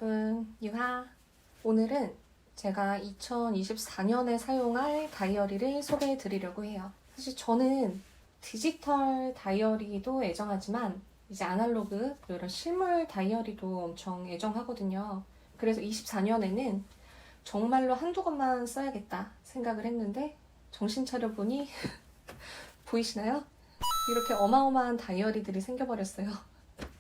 여러분, 유하. 오늘은 제가 2024년에 사용할 다이어리를 소개해 드리려고 해요. 사실 저는 디지털 다이어리도 애정하지만 이제 아날로그, 이런 실물 다이어리도 엄청 애정하거든요. 그래서 24년에는 정말로 한두 권만 써야겠다 생각을 했는데 정신 차려보니 보이시나요? 이렇게 어마어마한 다이어리들이 생겨버렸어요.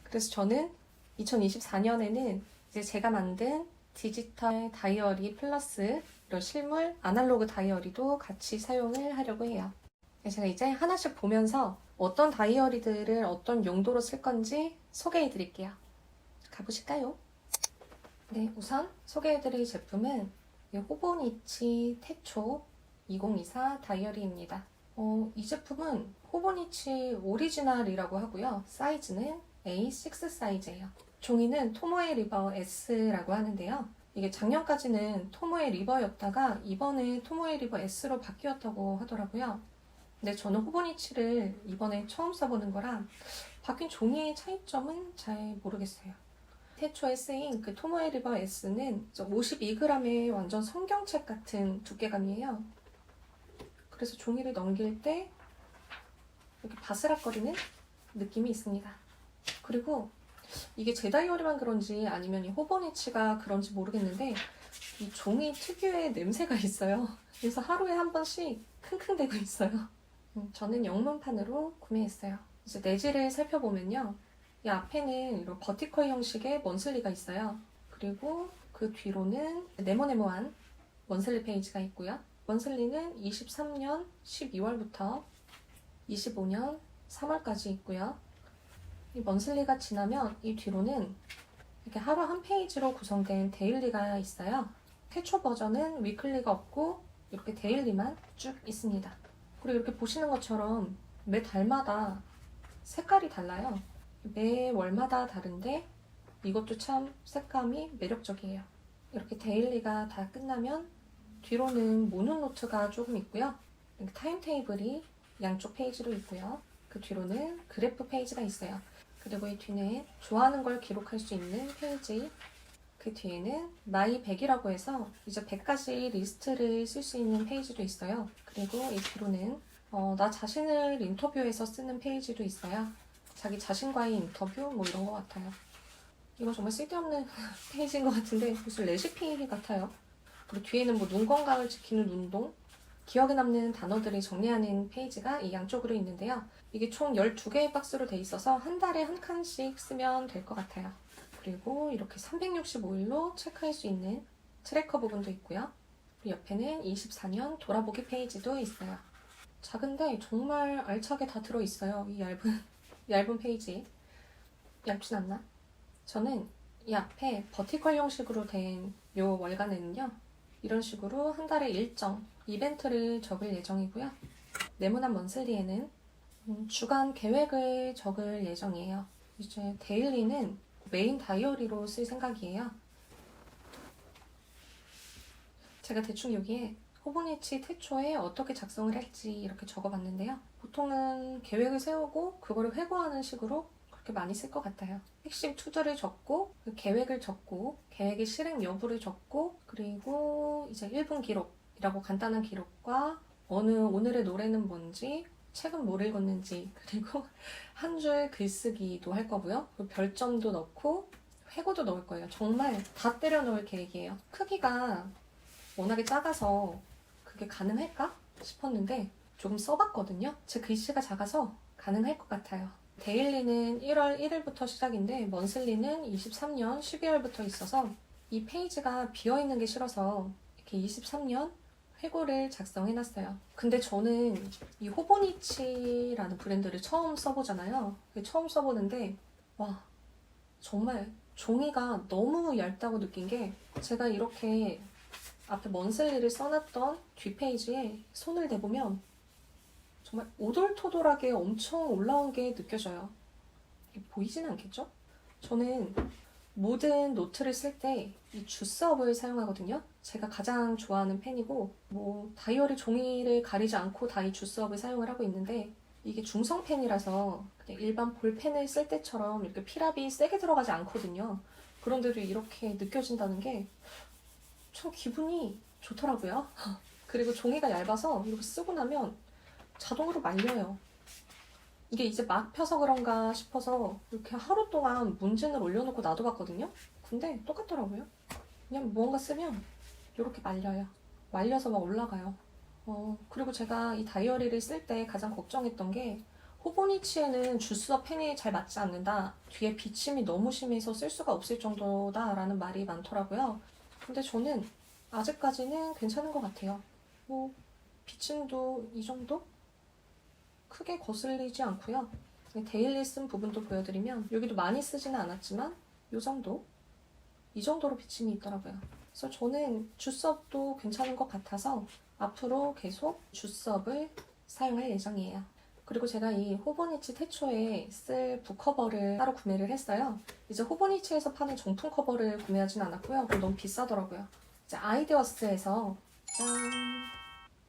그래서 저는 2024년에는 이제 제가 만든 디지털 다이어리 플러스 이런 실물 아날로그 다이어리도 같이 사용을 하려고 해요. 제가 이제 하나씩 보면서 어떤 다이어리들을 어떤 용도로 쓸 건지 소개해 드릴게요. 가보실까요? 네, 우선 소개해 드릴 제품은 이 호보니치 테초 2024 다이어리입니다. 이 제품은 호보니치 오리지널이라고 하고요. 사이즈는 A6 사이즈예요. 종이는 토모에 리버 S라고 하는데요. 이게 작년까지는 토모에 리버였다가 이번에 토모에 리버 S로 바뀌었다고 하더라고요. 근데 저는 호보니치를 이번에 처음 써보는 거라 바뀐 종이의 차이점은 잘 모르겠어요. 태초에 쓰인 그 토모에 리버 S는 52g의 완전 성경책 같은 두께감이에요. 그래서 종이를 넘길 때 이렇게 바스락거리는 느낌이 있습니다. 그리고 이게 제 다이어리만 그런지 아니면 이 호보니치가 그런지 모르겠는데 이 종이 특유의 냄새가 있어요. 그래서 하루에 한 번씩 킁킁대고 있어요. 저는 영문판으로 구매했어요. 이제 내지를 살펴보면요. 이 앞에는 이런 버티컬 형식의 먼슬리가 있어요. 그리고 그 뒤로는 네모네모한 먼슬리 페이지가 있고요. 먼슬리는 23년 12월부터 25년 3월까지 있고요. 이 먼슬리가 지나면 이 뒤로는 이렇게 하루 한 페이지로 구성된 데일리가 있어요. 태초 버전은 위클리가 없고 이렇게 데일리만 쭉 있습니다. 그리고 이렇게 보시는 것처럼 매 달마다 색깔이 달라요. 매 월마다 다른데 이것도 참 색감이 매력적이에요. 이렇게 데일리가 다 끝나면 뒤로는 모노노트가 조금 있고요. 이렇게 타임테이블이 양쪽 페이지로 있고요. 그 뒤로는 그래프 페이지가 있어요. 그리고 이 뒤는 좋아하는 걸 기록할 수 있는 페이지. 그 뒤에는 마이 100이라고 해서 이제 100가지 리스트를 쓸 수 있는 페이지도 있어요. 그리고 이 뒤로는 나 자신을 인터뷰해서 쓰는 페이지도 있어요. 자기 자신과의 인터뷰 뭐 이런 것 같아요. 이거 정말 쓸데없는 페이지인 것 같은데 무슨 레시피 같아요. 그리고 뒤에는 뭐 눈 건강을 지키는 운동, 기억에 남는 단어들을 정리하는 페이지가 이 양쪽으로 있는데요. 이게 총 12개의 박스로 돼 있어서 한 달에 한 칸씩 쓰면 될 것 같아요. 그리고 이렇게 365일로 체크할 수 있는 트래커 부분도 있고요. 그리고 옆에는 24년 돌아보기 페이지도 있어요. 작은데 정말 알차게 다 들어있어요. 이 얇은 페이지. 얇진 않나? 저는 이 앞에 버티컬 형식으로 된 요 월간에는요. 이런 식으로 한 달에 일정, 이벤트를 적을 예정이고요. 네모난 먼슬리에는 주간 계획을 적을 예정이에요. 이제 데일리는 메인 다이어리로 쓸 생각이에요. 제가 대충 여기에 호보니치 태초에 어떻게 작성을 할지 이렇게 적어봤는데요. 보통은 계획을 세우고 그거를 회고하는 식으로 그렇게 많이 쓸 것 같아요. 핵심 투두를 적고 그 계획을 적고 계획의 실행 여부를 적고 그리고 이제 1분 기록이라고 간단한 기록과 오늘의 노래는 뭔지 책은 뭘 읽었는지 그리고 한 줄 글쓰기도 할 거고요. 그리고 별점도 넣고 회고도 넣을 거예요. 정말 다 때려 넣을 계획이에요. 크기가 워낙에 작아서 그게 가능할까 싶었는데 조금 써봤거든요. 제 글씨가 작아서 가능할 것 같아요. 데일리는 1월 1일부터 시작인데 먼슬리는 23년 12월부터 있어서 이 페이지가 비어있는 게 싫어서 이렇게 23년 회고를 작성해놨어요. 근데 저는 이 호보니치라는 브랜드를 처음 써보잖아요. 처음 써보는데 와 정말 종이가 너무 얇다고 느낀 게 제가 이렇게 앞에 먼슬리를 써놨던 뒷페이지에 손을 대보면 정말 오돌토돌하게 엄청 올라온 게 느껴져요. 보이진 않겠죠? 저는 모든 노트를 쓸 때 이 주스업을 사용하거든요. 제가 가장 좋아하는 펜이고 뭐 다이어리 종이를 가리지 않고 다 이 주스업을 사용을 하고 있는데 이게 중성펜이라서 그냥 일반 볼펜을 쓸 때처럼 이렇게 필압이 세게 들어가지 않거든요. 그런데도 이렇게 느껴진다는 게 참 기분이 좋더라고요. 그리고 종이가 얇아서 이렇게 쓰고 나면 자동으로 말려요. 이게 이제 막 펴서 그런가 싶어서 이렇게 하루 동안 문진을 올려놓고 놔둬봤거든요. 근데 똑같더라고요. 그냥 무언가 쓰면 이렇게 말려요. 말려서 막 올라가요. 그리고 제가 이 다이어리를 쓸 때 가장 걱정했던 게 호보니치에는 주스와 펜이 잘 맞지 않는다. 뒤에 비침이 너무 심해서 쓸 수가 없을 정도다라는 말이 많더라고요. 근데 저는 아직까지는 괜찮은 것 같아요. 뭐 비침도 이 정도? 크게 거슬리지 않고요. 데일리 쓴 부분도 보여드리면 여기도 많이 쓰지는 않았지만 이 정도? 이 정도로 비침이 있더라고요. 그래서 저는 주스업도 괜찮은 것 같아서 앞으로 계속 주스업을 사용할 예정이에요. 그리고 제가 이 호보니치 태초에 쓸 북커버를 따로 구매를 했어요. 이제 호보니치에서 파는 정품 커버를 구매하진 않았고요. 그건 너무 비싸더라고요. 이제 아이디어스에서 짠!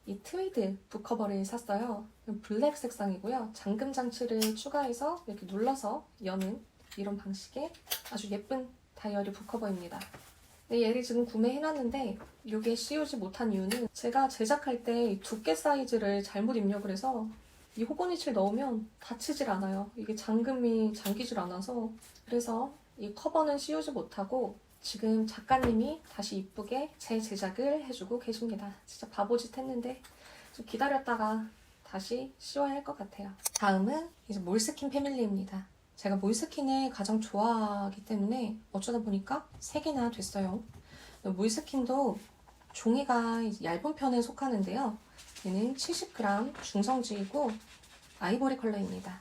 이 트위드 북커버를 샀어요. 블랙 색상이고요. 잠금 장치를 추가해서 이렇게 눌러서 여는 이런 방식의 아주 예쁜 다이어리 북커버입니다. 네, 얘를 지금 구매해놨는데 이게 씌우지 못한 이유는 제가 제작할 때 두께 사이즈를 잘못 입력을 해서 이 호보니치를 넣으면 닫히질 않아요. 이게 잠금이 잠기질 않아서. 그래서 이 커버는 씌우지 못하고 지금 작가님이 다시 이쁘게 재제작을 해주고 계십니다. 진짜 바보짓 했는데 좀 기다렸다가 다시 씌워야 할 것 같아요. 다음은 이제 몰스킨 패밀리입니다. 제가 몰스킨을 가장 좋아하기 때문에 어쩌다 보니까 3개나 됐어요. 몰스킨도 종이가 얇은 편에 속하는데요. 얘는 70g 중성지이고 아이보리 컬러입니다.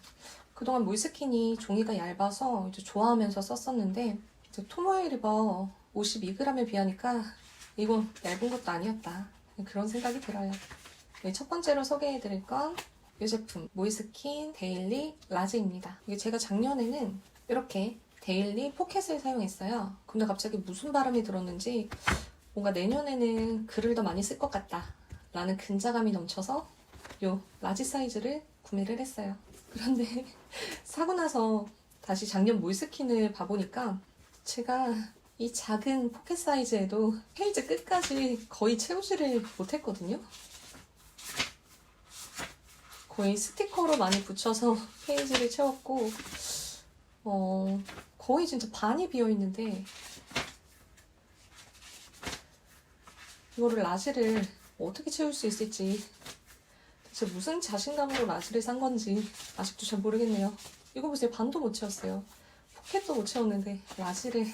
그동안 몰스킨이 종이가 얇아서 이제 좋아하면서 썼었는데 이제 토모에리버 52g에 비하니까 이건 얇은 것도 아니었다. 그런 생각이 들어요. 네, 첫 번째로 소개해드릴 건 이 제품 몰스킨 데일리 라지입니다. 이게 제가 작년에는 이렇게 데일리 포켓을 사용했어요. 근데 갑자기 무슨 바람이 들었는지 뭔가 내년에는 글을 더 많이 쓸 것 같다 라는 근자감이 넘쳐서 이 라지 사이즈를 구매를 했어요. 그런데 사고 나서 다시 작년 몰스킨을 봐보니까 제가 이 작은 포켓 사이즈에도 페이지 끝까지 거의 채우지를 못했거든요. 거의 스티커로 많이 붙여서 페이지를 채웠고 거의 진짜 반이 비어있는데 이거를 라지를 어떻게 채울 수 있을지 대체 무슨 자신감으로 라지를 산 건지 아직도 잘 모르겠네요. 이거 보세요. 반도 못 채웠어요. 포켓도 못 채웠는데 라지를.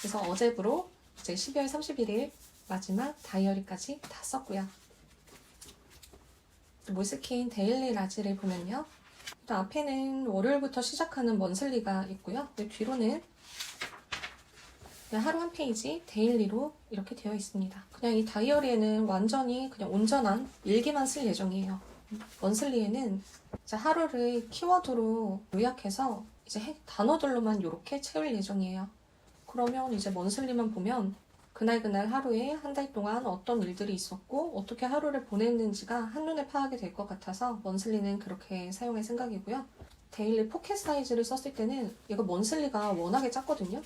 그래서 어제부로 이제 12월 31일 마지막 다이어리까지 다 썼고요. 몰스킨 데일리 라지를 보면요. 일단 앞에는 월요일부터 시작하는 먼슬리가 있고요. 뒤로는 그냥 하루 한 페이지 데일리로 이렇게 되어 있습니다. 그냥 이 다이어리에는 완전히 그냥 온전한 일기만 쓸 예정이에요. 먼슬리에는 이제 하루를 키워드로 요약해서 이제 단어들로만 이렇게 채울 예정이에요. 그러면 이제 먼슬리만 보면 그날 하루에 한 달 동안 어떤 일들이 있었고 어떻게 하루를 보냈는지가 한눈에 파악이 될 것 같아서 먼슬리는 그렇게 사용할 생각이고요. 데일리 포켓 사이즈를 썼을 때는 이거 먼슬리가 워낙에 작거든요.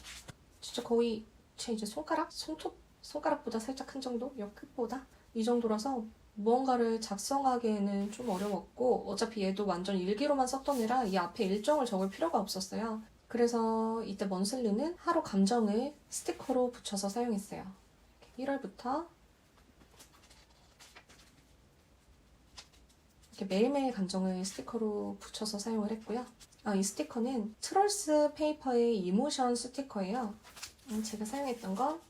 진짜 거의 제 이제 손가락보다 살짝 큰 정도? 이 끝보다? 이 정도라서 무언가를 작성하기에는 좀 어려웠고 어차피 얘도 완전 일기로만 썼던 애라 이 앞에 일정을 적을 필요가 없었어요. 그래서 이때 먼슬리는 하루 감정을 스티커로 붙여서 사용했어요. 1월부터 이렇게 매일매일 감정을 스티커로 붙여서 사용을 했고요. 이 스티커는 트롤스 페이퍼의 이모션 스티커예요. 제가 사용했던 건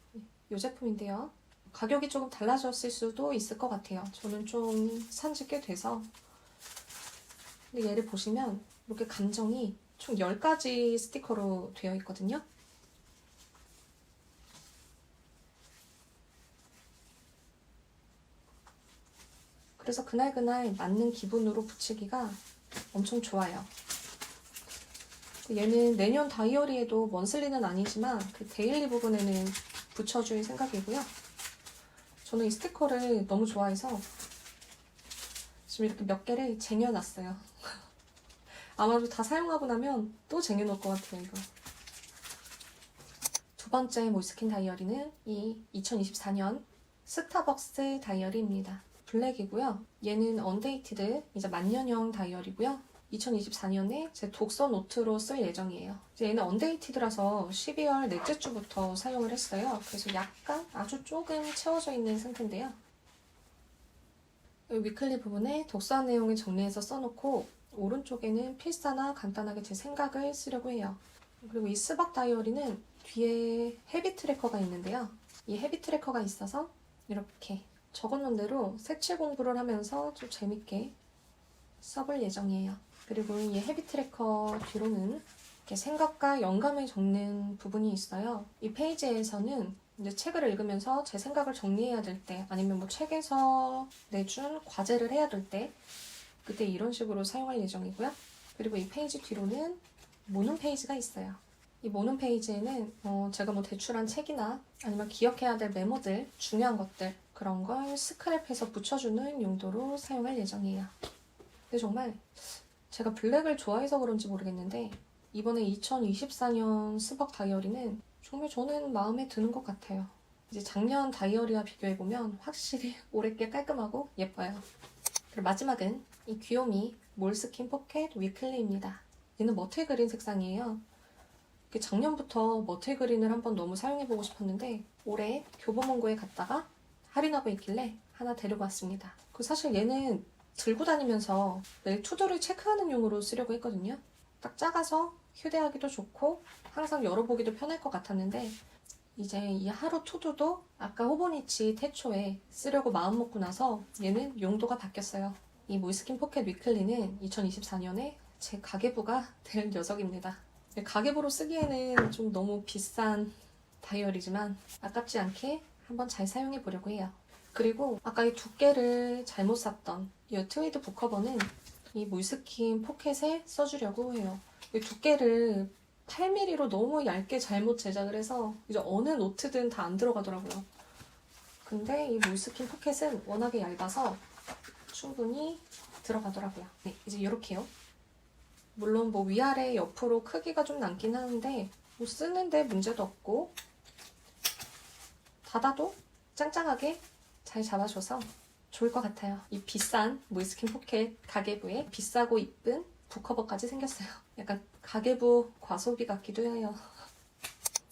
이 제품인데요. 가격이 조금 달라졌을 수도 있을 것 같아요. 저는 좀 산지 꽤 돼서. 근데 얘를 보시면 이렇게 감정이 총 10가지 스티커로 되어 있거든요. 그래서 그날 맞는 기분으로 붙이기가 엄청 좋아요. 얘는 내년 다이어리에도 먼슬리는 아니지만 그 데일리 부분에는 붙여줄 생각이고요. 저는 이 스티커를 너무 좋아해서 지금 이렇게 몇 개를 쟁여놨어요. 아마도 다 사용하고 나면 또 쟁여놓을 것 같아요, 이거. 두 번째 몰스킨 다이어리는 이 2024년 스타벅스 다이어리입니다. 블랙이고요. 얘는 언데이티드, 이제 만년형 다이어리고요. 2024년에 제 독서 노트로 쓸 예정이에요. 이제 얘는 언데이티드라서 12월 넷째 주부터 사용을 했어요. 그래서 약간 아주 조금 채워져 있는 상태인데요. 위클리 부분에 독서한 내용을 정리해서 써놓고 오른쪽에는 필사나 간단하게 제 생각을 쓰려고 해요. 그리고 이 스벅 다이어리는 뒤에 헤비 트래커가 있는데요. 이 헤비 트래커가 있어서 이렇게 적어놓은 대로 색칠 공부를 하면서 좀 재밌게 써볼 예정이에요. 그리고 이 헤비 트래커 뒤로는 이렇게 생각과 영감을 적는 부분이 있어요. 이 페이지에서는 이제 책을 읽으면서 제 생각을 정리해야 될 때, 아니면 뭐 책에서 내준 과제를 해야 될 때, 그때 이런 식으로 사용할 예정이고요. 그리고 이 페이지 뒤로는 모눈 페이지가 있어요. 이 모눈 페이지에는 제가 뭐 대출한 책이나 아니면 기억해야 될 메모들, 중요한 것들, 그런 걸 스크랩해서 붙여주는 용도로 사용할 예정이에요. 근데 정말 제가 블랙을 좋아해서 그런지 모르겠는데 이번에 2024년 스벅 다이어리는 정말 저는 마음에 드는 것 같아요. 이제 작년 다이어리와 비교해보면 확실히 올해 게 깔끔하고 예뻐요. 그리고 마지막은 이 귀요미 몰스킨 포켓 위클리입니다. 얘는 머틀 그린 색상이에요. 작년부터 머틀 그린을 한번 너무 사용해보고 싶었는데 올해 교보문고에 갔다가 할인하고 있길래 하나 데리고 왔습니다. 사실 얘는 들고 다니면서 매일 투두를 체크하는 용으로 쓰려고 했거든요. 딱 작아서 휴대하기도 좋고 항상 열어보기도 편할 것 같았는데 이제 이 하루 투두도 아까 호보니치 태초에 쓰려고 마음먹고 나서 얘는 용도가 바뀌었어요. 이 몰스킨 포켓 위클리는 2024년에 제 가계부가 될 녀석입니다. 가계부로 쓰기에는 좀 너무 비싼 다이어리지만 아깝지 않게 한번 잘 사용해 보려고 해요. 그리고 아까 이 두께를 잘못 샀던 이 트위드 북커버는 이 몰스킨 포켓에 써주려고 해요. 이 두께를 8mm로 너무 얇게 잘못 제작을 해서 이제 어느 노트든 다 안 들어가더라고요. 근데 이 몰스킨 포켓은 워낙에 얇아서 충분히 들어가더라고요. 네, 이제 이렇게요. 물론 뭐 위아래 옆으로 크기가 좀 남긴 하는데 뭐 쓰는데 문제도 없고 닫아도 짱짱하게 잘 잡아줘서 좋을 것 같아요. 이 비싼 몰스킨 포켓 가계부에 비싸고 이쁜 북커버까지 생겼어요. 약간 가계부 과소비 같기도 해요.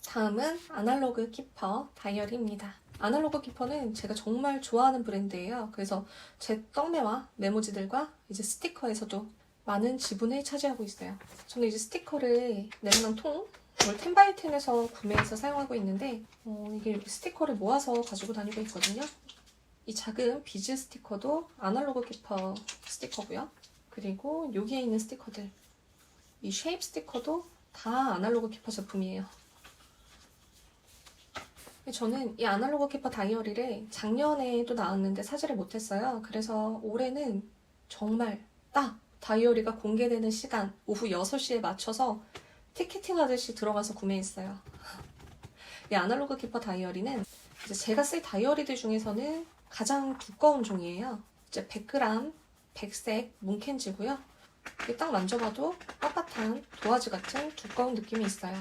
다음은 아날로그 키퍼 다이어리입니다. 아날로그 키퍼는 제가 정말 좋아하는 브랜드예요. 그래서 제 떡메와 메모지들과 이제 스티커에서도 많은 지분을 차지하고 있어요. 저는 이제 스티커를 네모난 통, 이걸 10x10에서 구매해서 사용하고 있는데 이게 이렇게 스티커를 모아서 가지고 다니고 있거든요. 이 작은 비즈 스티커도 아날로그 키퍼 스티커고요. 그리고 여기에 있는 스티커들, 이 쉐입 스티커도 다 아날로그 키퍼 제품이에요. 저는 이 아날로그 키퍼 다이어리를 작년에도 나왔는데 사지를 못했어요. 그래서 올해는 정말 딱 다이어리가 공개되는 시간 오후 6시에 맞춰서 티켓팅 하듯이 들어가서 구매했어요. 이 아날로그 키퍼 다이어리는 이제 제가 쓸 다이어리들 중에서는 가장 두꺼운 종이에요. 이제 100g 백색 뭉켄지고요. 이게 딱 만져봐도 빳빳한 도화지 같은 두꺼운 느낌이 있어요.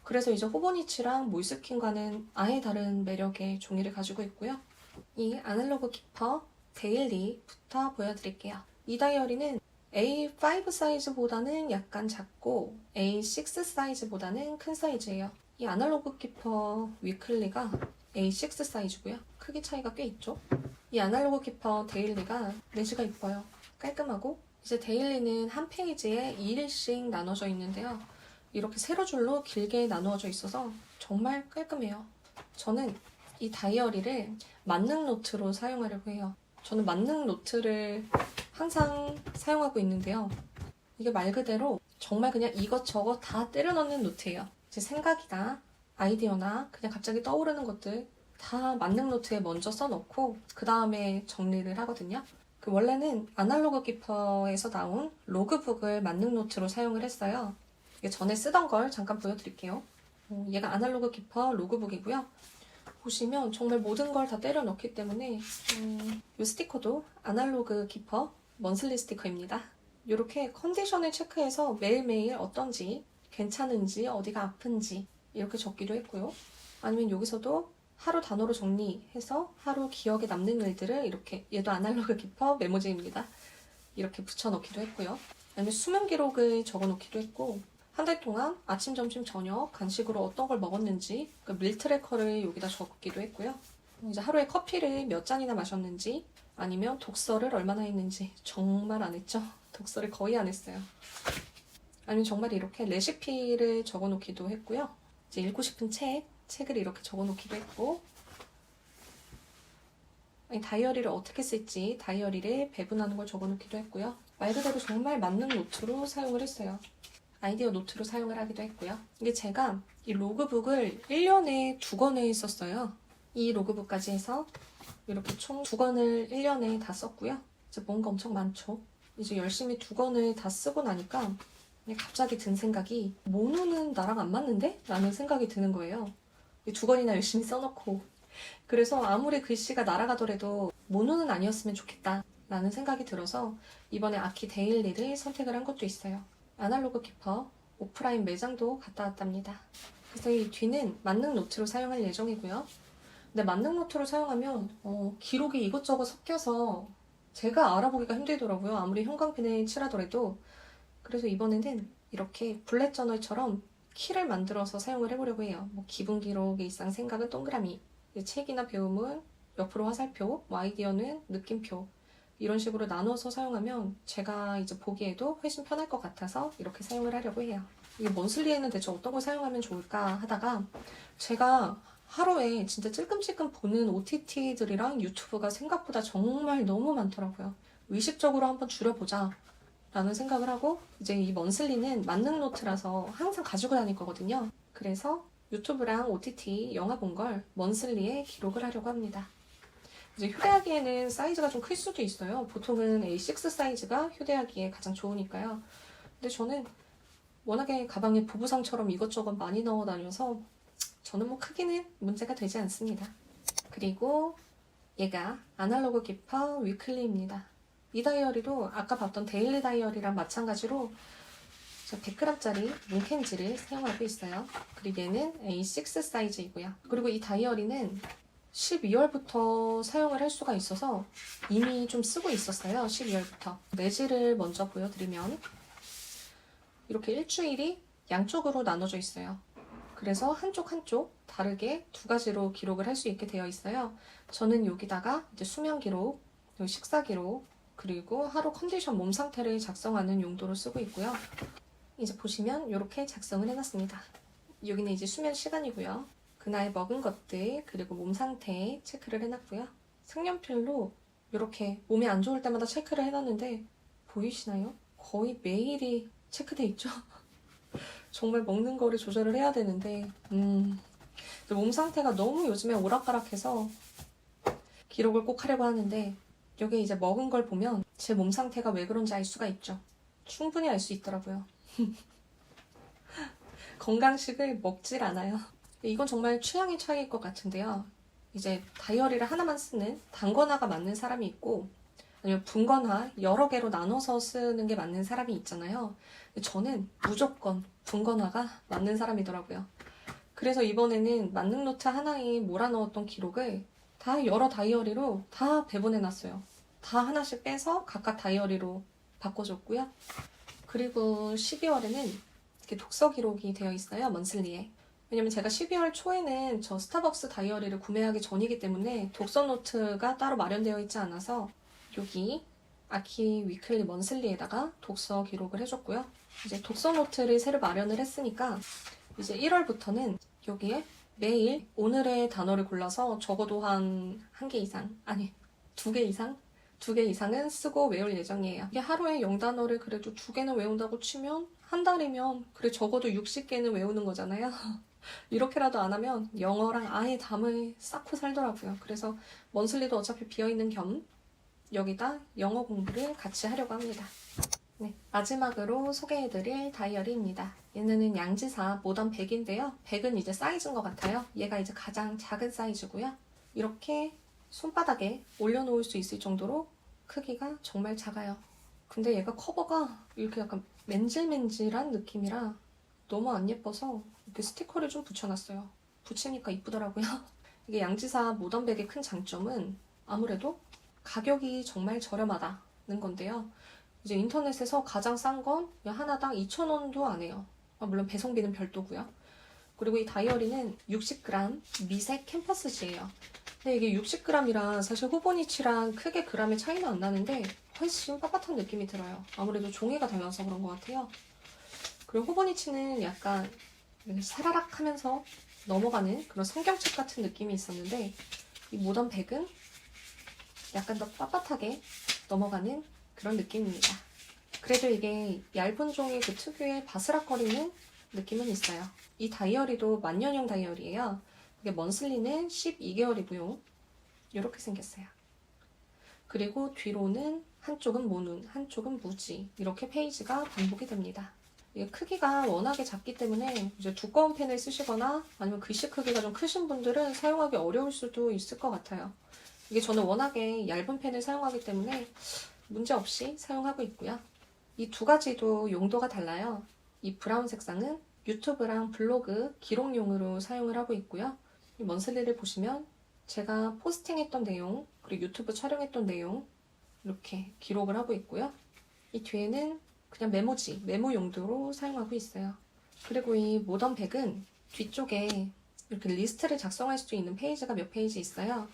그래서 이제 호보니치랑 몰스킨과는 아예 다른 매력의 종이를 가지고 있고요. 이 아날로그 키퍼 데일리부터 보여드릴게요. 이 다이어리는 A5 사이즈보다는 약간 작고 A6 사이즈보다는 큰 사이즈예요. 이 아날로그 키퍼 위클리가 A6 사이즈고요. 크기 차이가 꽤 있죠? 이 아날로그 키퍼 데일리가 내지가 이뻐요. 깔끔하고 이제 데일리는 한 페이지에 2일씩 나눠져 있는데요. 이렇게 세로 줄로 길게 나누어져 있어서 정말 깔끔해요. 저는 이 다이어리를 만능 노트로 사용하려고 해요. 저는 만능 노트를 항상 사용하고 있는데요. 이게 말 그대로 정말 그냥 이것저것 다 때려 넣는 노트예요. 제 생각이나 아이디어나 그냥 갑자기 떠오르는 것들 다 만능 노트에 먼저 써놓고 그 다음에 정리를 하거든요. 원래는 아날로그 키퍼에서 나온 로그북을 만능 노트로 사용을 했어요. 이게 전에 쓰던 걸 잠깐 보여드릴게요. 얘가 아날로그 키퍼 로그북이고요. 보시면 정말 모든 걸 다 때려 넣기 때문에 이 스티커도 아날로그 키퍼 먼슬리 스티커입니다. 이렇게 컨디션을 체크해서 매일매일 어떤지, 괜찮은지, 어디가 아픈지 이렇게 적기도 했고요. 아니면 여기서도 하루 단어로 정리해서 하루 기억에 남는 일들을 이렇게, 얘도 아날로그 키퍼 메모지입니다. 이렇게 붙여넣기도 했고요. 아니면 수면 기록을 적어놓기도 했고, 한 달 동안 아침, 점심, 저녁 간식으로 어떤 걸 먹었는지 그 밀 트래커를 여기다 적기도 했고요. 이제 하루에 커피를 몇 잔이나 마셨는지, 아니면 독서를 얼마나 했는지. 정말 안 했죠? 독서를 거의 안 했어요. 아니면 정말 이렇게 레시피를 적어놓기도 했고요. 이제 읽고 싶은 책을 이렇게 적어놓기도 했고, 아니, 다이어리를 어떻게 쓸지 다이어리를 배분하는 걸 적어놓기도 했고요. 말 그대로 정말 만능 노트로 사용을 했어요. 아이디어 노트로 사용을 하기도 했고요. 이게 제가 이 로그북을 1년에 2권을 썼어요. 이 로그북까지 해서 이렇게 총 2권을 1년에 다 썼고요. 이제 뭔가 엄청 많죠. 이제 열심히 2권을 다 쓰고 나니까 갑자기 든 생각이, 모노는 나랑 안 맞는데? 라는 생각이 드는 거예요. 2권이나 열심히 써놓고. 그래서 아무리 글씨가 날아가더라도 모노는 아니었으면 좋겠다 라는 생각이 들어서 이번에 아키 데일리를 선택을 한 것도 있어요. 아날로그 키퍼 오프라인 매장도 갔다 왔답니다. 그래서 이 뒤는 만능 노트로 사용할 예정이고요. 근데 만능 노트로 사용하면 기록이 이것저것 섞여서 제가 알아보기가 힘들더라고요. 아무리 형광펜을 칠하더라도. 그래서 이번에는 이렇게 블랙 저널처럼 키를 만들어서 사용을 해보려고 해요. 뭐 기분 기록, 일상 생각은 동그라미, 책이나 배움은 옆으로 화살표, 뭐 아이디어는 느낌표, 이런 식으로 나눠서 사용하면 제가 이제 보기에도 훨씬 편할 것 같아서 이렇게 사용을 하려고 해요. 이게 먼슬리에는 대체 어떤 걸 사용하면 좋을까 하다가, 제가 하루에 진짜 찔끔찔끔 보는 OTT들이랑 유튜브가 생각보다 정말 너무 많더라고요. 의식적으로 한번 줄여보자 라는 생각을 하고, 이제 이 먼슬리는 만능 노트라서 항상 가지고 다닐 거거든요. 그래서 유튜브랑 OTT 영화 본 걸 먼슬리에 기록을 하려고 합니다. 이제 휴대하기에는 사이즈가 좀 클 수도 있어요. 보통은 A6 사이즈가 휴대하기에 가장 좋으니까요. 근데 저는 워낙에 가방에 부부상처럼 이것저것 많이 넣어 다녀서 저는 뭐 크기는 문제가 되지 않습니다. 그리고 얘가 아날로그 키퍼 위클리입니다. 이 다이어리도 아까 봤던 데일리 다이어리랑 마찬가지로 100g짜리 뭉켄지를 사용하고 있어요. 그리고 얘는 A6 사이즈이고요. 그리고 이 다이어리는 12월부터 사용을 할 수가 있어서 이미 좀 쓰고 있었어요. 12월부터. 내지를 먼저 보여드리면 이렇게 일주일이 양쪽으로 나눠져 있어요. 그래서 한쪽 다르게 2가지로 기록을 할 수 있게 되어 있어요. 저는 여기다가 이제 수면 기록, 식사 기록, 그리고 하루 컨디션 몸 상태를 작성하는 용도로 쓰고 있고요. 이제 보시면 이렇게 작성을 해놨습니다. 여기는 이제 수면 시간이고요. 그날 먹은 것들, 그리고 몸 상태 체크를 해놨고요. 색연필로 이렇게 몸이 안 좋을 때마다 체크를 해놨는데 보이시나요? 거의 매일이 체크돼 있죠? 정말 먹는 거를 조절을 해야 되는데 몸 상태가 너무 요즘에 오락가락해서 기록을 꼭 하려고 하는데, 여기 이제 먹은 걸 보면 제 몸 상태가 왜 그런지 알 수가 있죠. 충분히 알 수 있더라고요. 건강식을 먹질 않아요. 이건 정말 취향의 차이일 것 같은데요. 이제 다이어리를 하나만 쓰는 단권화가 맞는 사람이 있고, 아니면 분권화 여러 개로 나눠서 쓰는 게 맞는 사람이 있잖아요. 저는 무조건 분권화가 맞는 사람이더라고요. 그래서 이번에는 만능 노트 하나에 몰아넣었던 기록을 다 여러 다이어리로 다 배분해놨어요. 다 하나씩 빼서 각각 다이어리로 바꿔줬고요. 그리고 12월에는 이렇게 독서 기록이 되어 있어요. 먼슬리에. 왜냐면 제가 12월 초에는 저 스타벅스 다이어리를 구매하기 전이기 때문에 독서 노트가 따로 마련되어 있지 않아서 여기 아키 위클리 먼슬리에다가 독서 기록을 해줬고요. 이제 독서 노트를 새로 마련을 했으니까 이제 1월부터는 여기에 매일 오늘의 단어를 골라서 적어도 한 개 이상, 아니 2개 이상? 2개 이상은 쓰고 외울 예정이에요. 이게 하루에 0단어를 그래도 2개는 외운다고 치면 한 달이면 그래 적어도 60개는 외우는 거잖아요. 이렇게라도 안 하면 영어랑 아예 담을 쌓고 살더라고요. 그래서 먼슬리도 어차피 비어있는 겸 여기다 영어 공부를 같이 하려고 합니다. 네, 마지막으로 소개해드릴 다이어리입니다. 얘는 양지사 모던 100인데요. 100은 이제 사이즈인 것 같아요. 얘가 이제 가장 작은 사이즈고요. 이렇게 손바닥에 올려놓을 수 있을 정도로 크기가 정말 작아요. 근데 얘가 커버가 이렇게 약간 맨질맨질한 느낌이라 너무 안 예뻐서 이렇게 스티커를 좀 붙여놨어요. 붙이니까 이쁘더라고요. 이게 양지사 모던백의 큰 장점은 아무래도 가격이 정말 저렴하다는 건데요. 이제 인터넷에서 가장 싼 건 하나당 2,000원도 안 해요. 물론 배송비는 별도고요. 그리고 이 다이어리는 60g 미색 캔버스지예요. 근데 이게 60g이라 사실 호보니치랑 크게 그램의 차이는 안 나는데 훨씬 빳빳한 느낌이 들어요. 아무래도 종이가 달라서 그런 것 같아요. 그리고 호보니치는 약간 사라락 하면서 넘어가는 그런 성경책 같은 느낌이 있었는데 이 모던백은 약간 더 빳빳하게 넘어가는 그런 느낌입니다. 그래도 이게 얇은 종이 그 특유의 바스락거리는 느낌은 있어요. 이 다이어리도 만년형 다이어리예요. 이게 먼슬리는 12개월이고요. 이렇게 생겼어요. 그리고 뒤로는 한쪽은 모눈, 한쪽은 무지 이렇게 페이지가 반복이 됩니다. 이게 크기가 워낙에 작기 때문에 이제 두꺼운 펜을 쓰시거나 아니면 글씨 크기가 좀 크신 분들은 사용하기 어려울 수도 있을 것 같아요. 이게 저는 워낙에 얇은 펜을 사용하기 때문에 문제없이 사용하고 있고요. 이 두 가지도 용도가 달라요. 이 브라운 색상은 유튜브랑 블로그 기록용으로 사용을 하고 있고요. 이 먼슬리를 보시면 제가 포스팅했던 내용, 그리고 유튜브 촬영했던 내용 이렇게 기록을 하고 있고요. 이 뒤에는 그냥 메모지, 메모 용도로 사용하고 있어요. 그리고 이 모던백은 뒤쪽에 이렇게 리스트를 작성할 수 있는 페이지가 몇 페이지 있어요.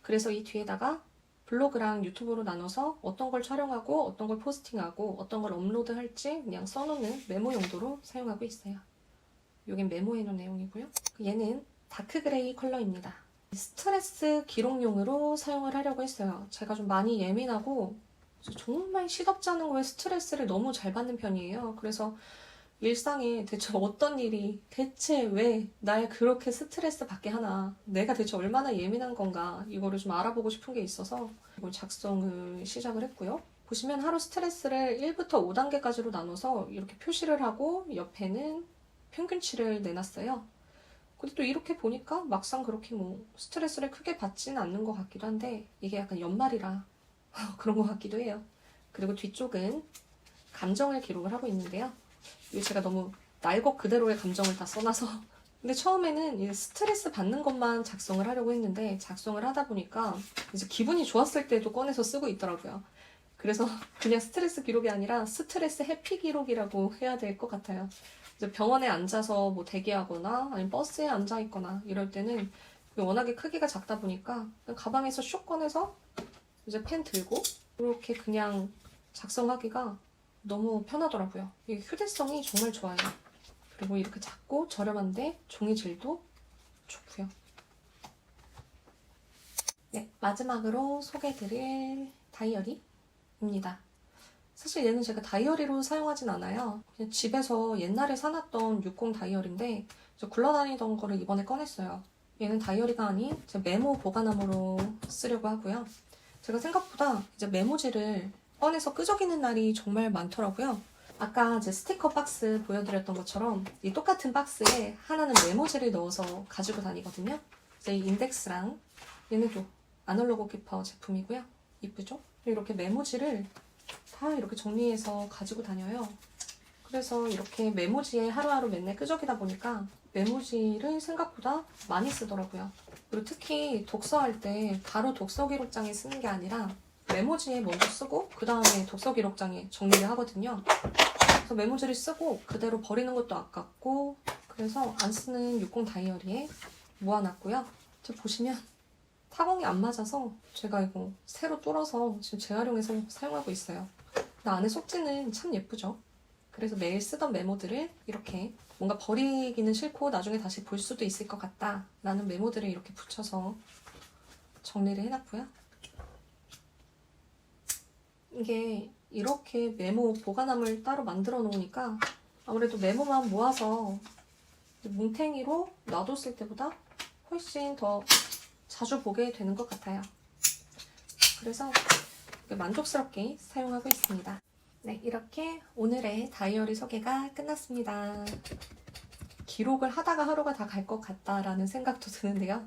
그래서 이 뒤에다가 블로그랑 유튜브로 나눠서 어떤 걸 촬영하고 어떤 걸 포스팅하고 어떤 걸 업로드할지 그냥 써놓는 메모 용도로 사용하고 있어요. 여긴 메모해놓은 내용이고요. 얘는 다크 그레이 컬러입니다. 스트레스 기록용으로 사용을 하려고 했어요. 제가 좀 많이 예민하고 정말 시덥지 않은 거에 스트레스를 너무 잘 받는 편이에요. 그래서 일상에 대체 어떤 일이 대체 왜 날 그렇게 스트레스 받게 하나, 내가 대체 얼마나 예민한 건가 이거를 좀 알아보고 싶은 게 있어서 이걸 작성을 시작을 했고요. 보시면 하루 스트레스를 1부터 5단계까지로 나눠서 이렇게 표시를 하고 옆에는 평균치를 내놨어요. 근데 또 이렇게 보니까 막상 그렇게 뭐 스트레스를 크게 받지는 않는 것 같기도 한데 이게 약간 연말이라 그런 것 같기도 해요. 그리고 뒤쪽은 감정을 기록을 하고 있는데요. 이거 제가 너무 날 것 그대로의 감정을 다 써놔서 근데 처음에는 스트레스 받는 것만 작성을 하려고 했는데 작성을 하다 보니까 이제 기분이 좋았을 때도 꺼내서 쓰고 있더라고요. 그래서 그냥 스트레스 기록이 아니라 스트레스 해피 기록이라고 해야 될 것 같아요. 이제 병원에 앉아서 뭐 대기하거나 아니면 버스에 앉아 있거나 이럴 때는 워낙에 크기가 작다 보니까 그냥 가방에서 슉 꺼내서 이제 펜 들고 이렇게 그냥 작성하기가 너무 편하더라고요. 이게 휴대성이 정말 좋아요. 그리고 이렇게 작고 저렴한데 종이 질도 좋고요. 네, 마지막으로 소개해드릴 다이어리입니다. 사실 얘는 제가 다이어리로 사용하진 않아요. 그냥 집에서 옛날에 사놨던 60 다이어리인데 굴러다니던 거를 이번에 꺼냈어요. 얘는 다이어리가 아닌 제 메모 보관함으로 쓰려고 하고요. 제가 생각보다 이제 메모지를 꺼내서 끄적이는 날이 정말 많더라고요. 아까 제 스티커 박스 보여드렸던 것처럼 이 똑같은 박스에 하나는 메모지를 넣어서 가지고 다니거든요. 이제 이 인덱스랑 얘네도 아날로그 키퍼 제품이고요. 이쁘죠? 이렇게 메모지를 다 이렇게 정리해서 가지고 다녀요. 그래서 이렇게 메모지에 하루하루 맨날 끄적이다 보니까 메모지를 생각보다 많이 쓰더라고요. 그리고 특히 독서할 때 바로 독서 기록장에 쓰는 게 아니라 메모지에 먼저 쓰고 그 다음에 독서 기록장에 정리를 하거든요. 그래서 메모지를 쓰고 그대로 버리는 것도 아깝고 그래서 안 쓰는 60 다이어리에 모아놨고요. 저 보시면 타공이 안 맞아서 제가 이거 새로 뚫어서 지금 재활용해서 사용하고 있어요. 근데 안에 속지는 참 예쁘죠? 그래서 매일 쓰던 메모들을 이렇게 뭔가 버리기는 싫고 나중에 다시 볼 수도 있을 것 같다 라는 메모들을 이렇게 붙여서 정리를 해놨고요. 이게 이렇게 메모 보관함을 따로 만들어 놓으니까 아무래도 메모만 모아서 뭉탱이로 놔뒀을 때보다 훨씬 더 자주 보게 되는 것 같아요. 그래서 만족스럽게 사용하고 있습니다. 네, 이렇게 오늘의 다이어리 소개가 끝났습니다. 기록을 하다가 하루가 다 갈 것 같다라는 생각도 드는데요.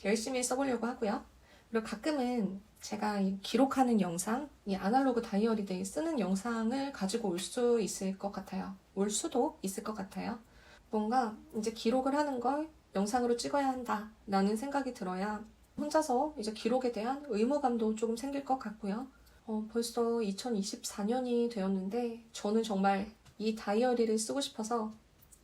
열심히 써보려고 하고요. 그리고 가끔은 제가 이 기록하는 영상, 이 아날로그 다이어리들 쓰는 영상을 가지고 올 수 있을 것 같아요. 올 수도 있을 것 같아요. 뭔가 이제 기록을 하는 걸 영상으로 찍어야 한다라는 생각이 들어야 혼자서 이제 기록에 대한 의무감도 조금 생길 것 같고요. 벌써 2024년이 되었는데 저는 정말 이 다이어리를 쓰고 싶어서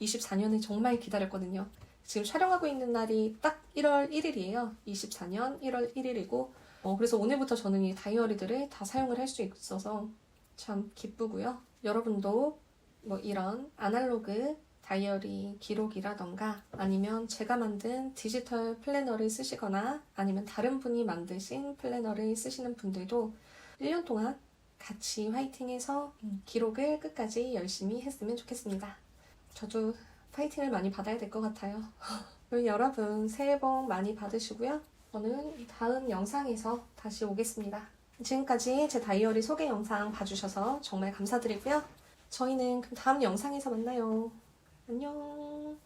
24년을 정말 기다렸거든요. 지금 촬영하고 있는 날이 딱 1월 1일이에요. 24년 1월 1일이고 그래서 오늘부터 저는 이 다이어리들을 다 사용을 할 수 있어서 참 기쁘고요. 여러분도 뭐 이런 아날로그 다이어리 기록이라던가 아니면 제가 만든 디지털 플래너를 쓰시거나 아니면 다른 분이 만드신 플래너를 쓰시는 분들도 1년 동안 같이 화이팅해서 기록을 끝까지 열심히 했으면 좋겠습니다. 저도 파이팅을 많이 받아야 될 것 같아요. 그럼 여러분 새해 복 많이 받으시고요. 저는 다음 영상에서 다시 오겠습니다. 지금까지 제 다이어리 소개 영상 봐주셔서 정말 감사드리고요. 저희는 그럼 다음 영상에서 만나요. 안녕.